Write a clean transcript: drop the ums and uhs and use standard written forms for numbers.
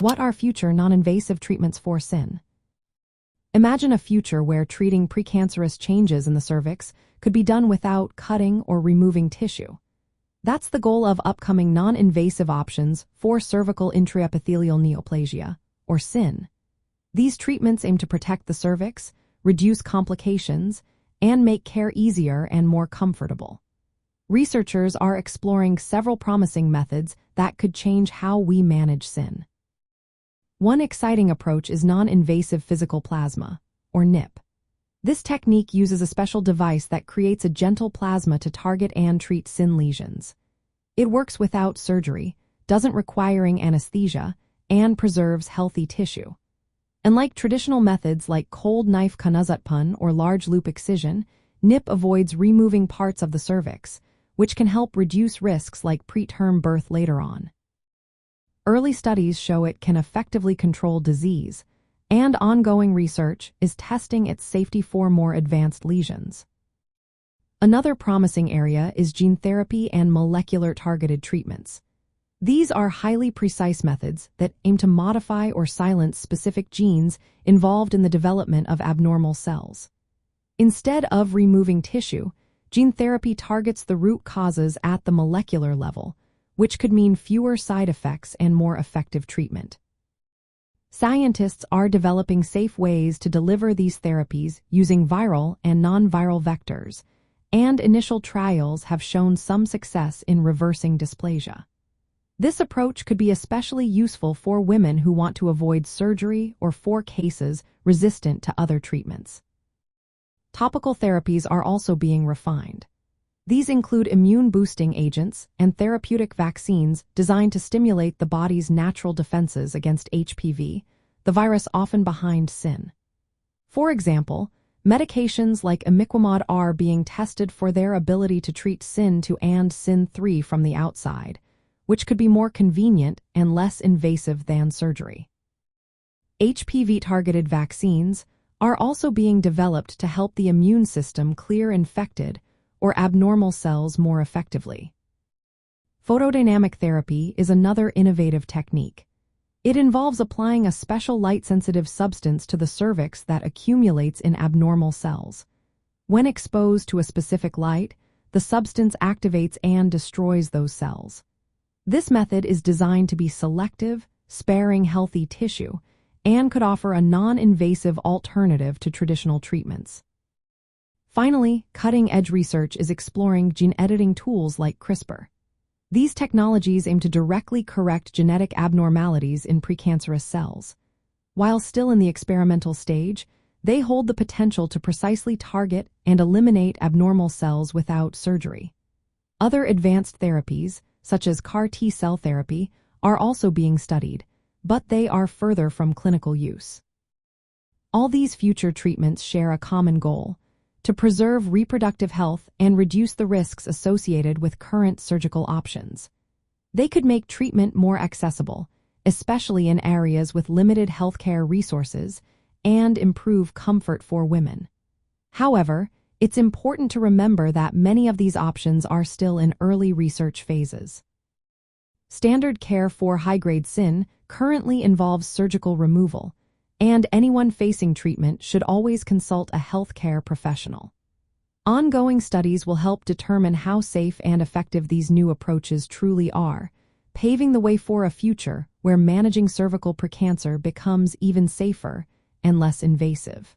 What are future non-invasive treatments for CIN? Imagine a future where treating precancerous changes in the cervix could be done without cutting or removing tissue. That's the goal of upcoming non-invasive options for cervical intraepithelial neoplasia, or CIN. These treatments aim to protect the cervix, reduce complications, and make care easier and more comfortable. Researchers are exploring several promising methods that could change how we manage CIN. One exciting approach is non-invasive physical plasma, or NIP. This technique uses a special device that creates a gentle plasma to target and treat CIN lesions. It works without surgery, doesn't requiring anesthesia, and preserves healthy tissue. Unlike traditional methods like cold knife kanazatpun or large loop excision, NIP avoids removing parts of the cervix, which can help reduce risks like preterm birth later on. Early studies show it can effectively control disease, and ongoing research is testing its safety for more advanced lesions. Another promising area is gene therapy and molecular targeted treatments. These are highly precise methods that aim to modify or silence specific genes involved in the development of abnormal cells. Instead of removing tissue, gene therapy targets the root causes at the molecular level, which could mean fewer side effects and more effective treatment. Scientists are developing safe ways to deliver these therapies using viral and non-viral vectors, and initial trials have shown some success in reversing dysplasia. This approach could be especially useful for women who want to avoid surgery or for cases resistant to other treatments. Topical therapies are also being refined. These include immune-boosting agents and therapeutic vaccines designed to stimulate the body's natural defenses against HPV, the virus often behind CIN. For example, medications like imiquimod are being tested for their ability to treat CIN2 and CIN3 from the outside, which could be more convenient and less invasive than surgery. HPV-targeted vaccines are also being developed to help the immune system clear infected or abnormal cells more effectively. Photodynamic therapy is another innovative technique. It involves applying a special light-sensitive substance to the cervix that accumulates in abnormal cells. When exposed to a specific light, the substance activates and destroys those cells. This method is designed to be selective, sparing healthy tissue, and could offer a non-invasive alternative to traditional treatments. Finally, cutting-edge research is exploring gene editing tools like CRISPR. These technologies aim to directly correct genetic abnormalities in precancerous cells. While still in the experimental stage, they hold the potential to precisely target and eliminate abnormal cells without surgery. Other advanced therapies, such as CAR T-cell therapy, are also being studied, but they are further from clinical use. All these future treatments share a common goal: to preserve reproductive health and reduce the risks associated with current surgical options. They could make treatment more accessible, especially in areas with limited healthcare resources, and improve comfort for women. However, it's important to remember that many of these options are still in early research phases. Standard care for high-grade CIN currently involves surgical removal, and anyone facing treatment should always consult a healthcare professional. Ongoing studies will help determine how safe and effective these new approaches truly are, paving the way for a future where managing cervical precancer becomes even safer and less invasive.